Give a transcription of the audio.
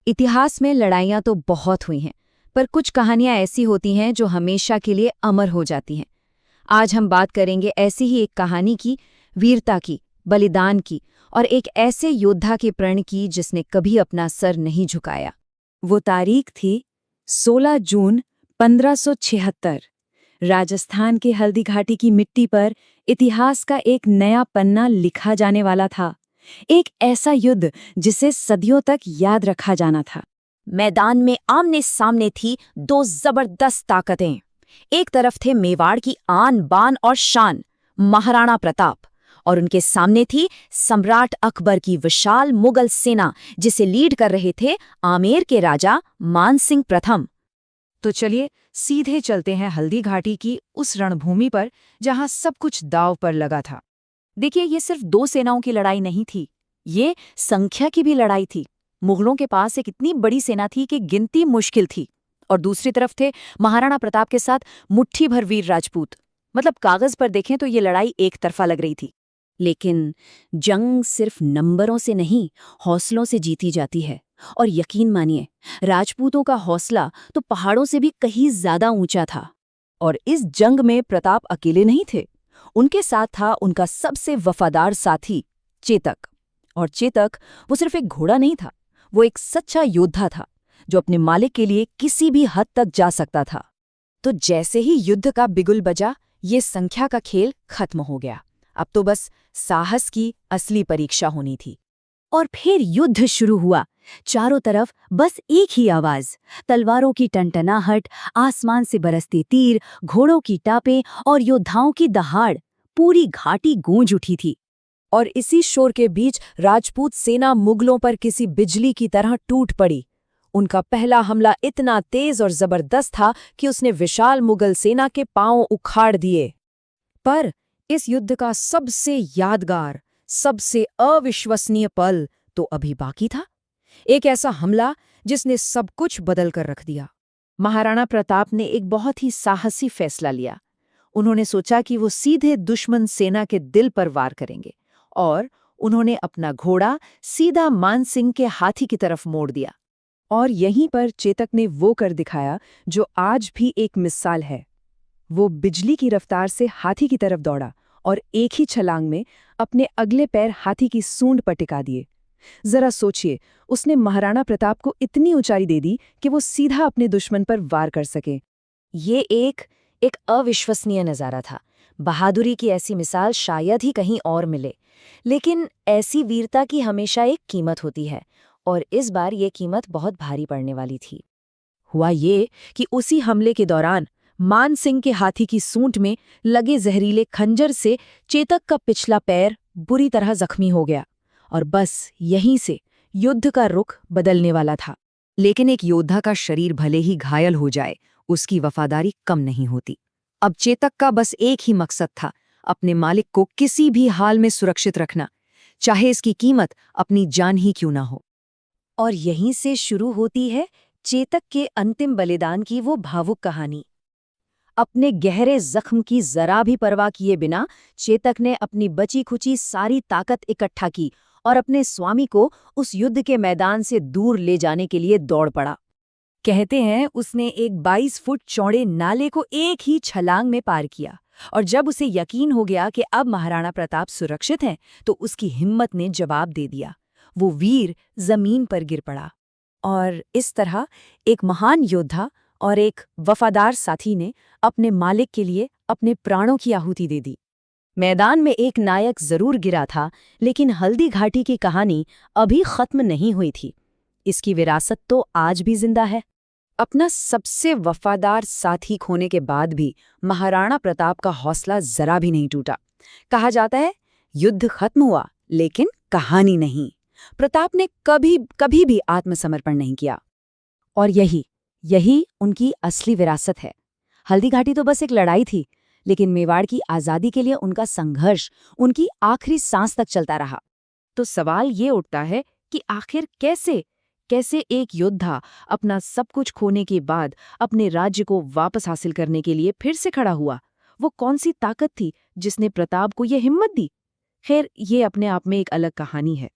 इतिहास में लड़ाइयाँ तो बहुत हुई हैं, पर कुछ कहानियाँ ऐसी होती हैं जो हमेशा के लिए अमर हो जाती हैं। आज हम बात करेंगे ऐसी ही एक कहानी की, वीरता की, बलिदान की और एक ऐसे योद्धा के प्रण की जिसने कभी अपना सर नहीं झुकाया। वो तारीख थी 16 जून 1576। राजस्थान के हल्दी घाटी की मिट्टी पर इतिहास का एक नया पन्ना लिखा जाने वाला था। एक ऐसा युद्ध जिसे सदियों तक याद रखा जाना था। मैदान में आमने सामने थी दो जबरदस्त ताकतें। एक तरफ थे मेवाड़ की आन बान और शान, महाराणा प्रताप, और उनके सामने थी सम्राट अकबर की विशाल मुगल सेना, जिसे लीड कर रहे थे आमेर के राजा मानसिंह प्रथम। तो चलिए सीधे चलते हैं हल्दी घाटी की उस रणभूमि पर जहां सब कुछ दांव पर लगा था। देखिए, ये सिर्फ दो सेनाओं की लड़ाई नहीं थी, ये संख्या की भी लड़ाई थी। मुगलों के पास एक इतनी बड़ी सेना थी कि गिनती मुश्किल थी, और दूसरी तरफ थे महाराणा प्रताप के साथ मुट्ठी भर वीर राजपूत। मतलब कागज पर देखें तो ये लड़ाई एक तरफा लग रही थी। लेकिन जंग सिर्फ नंबरों से नहीं, हौसलों से जीती जाती है। और यकीन मानिए, राजपूतों का हौसला तो पहाड़ों से भी कहीं ज्यादा ऊंचा था। और इस जंग में प्रताप अकेले नहीं थे, उनके साथ था उनका सबसे वफादार साथी चेतक। और चेतक वो सिर्फ एक घोड़ा नहीं था, वो एक सच्चा योद्धा था जो अपने मालिक के लिए किसी भी हद तक जा सकता था। तो जैसे ही युद्ध का बिगुल बजा, ये संख्या का खेल खत्म हो गया। अब तो बस साहस की असली परीक्षा होनी थी। और फिर युद्ध शुरू हुआ। चारों तरफ बस एक ही आवाज, तलवारों की टनटनाहट, आसमान से बरसते तीर, घोड़ों की टापें और योद्धाओं की दहाड़। पूरी घाटी गूंज उठी थी। और इसी शोर के बीच राजपूत सेना मुगलों पर किसी बिजली की तरह टूट पड़ी। उनका पहला हमला इतना तेज और जबरदस्त था कि उसने विशाल मुगल सेना के पांव उखाड़ दिए। पर इस युद्ध का सबसे यादगार, सबसे अविश्वसनीय पल तो अभी बाकी था। एक ऐसा हमला जिसने सब कुछ बदल कर रख दिया। महाराणा प्रताप ने एक बहुत ही साहसी फैसला लिया। उन्होंने सोचा कि वो सीधे दुश्मन सेना के दिल पर वार करेंगे, और उन्होंने अपना घोड़ा सीधा मानसिंह के हाथी की तरफ मोड़ दिया। और यहीं पर चेतक ने वो कर दिखाया जो आज भी एक मिसाल है। वो बिजली की रफ्तार से हाथी की तरफ दौड़ा और एक ही छलांग में अपने अगले पैर हाथी की सूंड पर टिका दिए। जरा सोचिए, उसने महाराणा प्रताप को इतनी ऊंचाई दे दी कि वो सीधा अपने दुश्मन पर वार कर सके। ये एक अविश्वसनीय नज़ारा था। बहादुरी की ऐसी मिसाल शायद ही कहीं और मिले। लेकिन ऐसी वीरता की हमेशा एक कीमत होती है, और इस बार ये कीमत बहुत भारी पड़ने वाली थी। हुआ ये कि उसी हमले के दौरान मानसिंह के हाथी की सूंड में लगे जहरीले खंजर से चेतक का पिछला पैर बुरी तरह जख्मी हो गया, और बस यहीं से युद्ध का रुख बदलने वाला था। लेकिन एक योद्धा का शरीर भले ही घायल हो जाए, उसकी वफादारी कम नहीं होती। अब चेतक का बस एक ही मकसद था, अपने मालिक को किसी भी हाल में सुरक्षित रखना, चाहे इसकी कीमत अपनी जान ही क्यों ना हो। और यहीं से शुरू होती है चेतक के अंतिम बलिदान की वो भावुक कहानी। अपने गहरे जख्म की जरा भी परवाह किए बिना चेतक ने अपनी बची खुची सारी ताकत इकट्ठा की और अपने स्वामी को उस युद्ध के मैदान से दूर ले जाने के लिए दौड़ पड़ा। कहते हैं उसने एक 22 फुट चौड़े नाले को एक ही छलांग में पार किया, और जब उसे यकीन हो गया कि अब महाराणा प्रताप सुरक्षित हैं, तो उसकी हिम्मत ने जवाब दे दिया। वो वीर जमीन पर गिर पड़ा। और इस तरह एक महान योद्धा और एक वफादार साथी ने अपने मालिक के लिए अपने प्राणों की आहुति दे दी। मैदान में एक नायक जरूर गिरा था, लेकिन हल्दी घाटी की कहानी अभी खत्म नहीं हुई थी। इसकी विरासत तो आज भी जिंदा है। अपना सबसे वफादार साथी खोने के बाद भी महाराणा प्रताप का हौसला जरा भी नहीं टूटा। कहा जाता है, युद्ध खत्म हुआ लेकिन कहानी नहीं। प्रताप ने कभी भी आत्मसमर्पण नहीं किया। और यही उनकी असली विरासत है। हल्दी घाटी तो बस एक लड़ाई थी, लेकिन मेवाड़ की आज़ादी के लिए उनका संघर्ष उनकी आखिरी सांस तक चलता रहा। तो सवाल ये उठता है कि आखिर कैसे एक योद्धा अपना सब कुछ खोने के बाद अपने राज्य को वापस हासिल करने के लिए फिर से खड़ा हुआ? वो कौन सी ताकत थी जिसने प्रताप को ये हिम्मत दी? खैर, ये अपने आप में एक अलग कहानी है।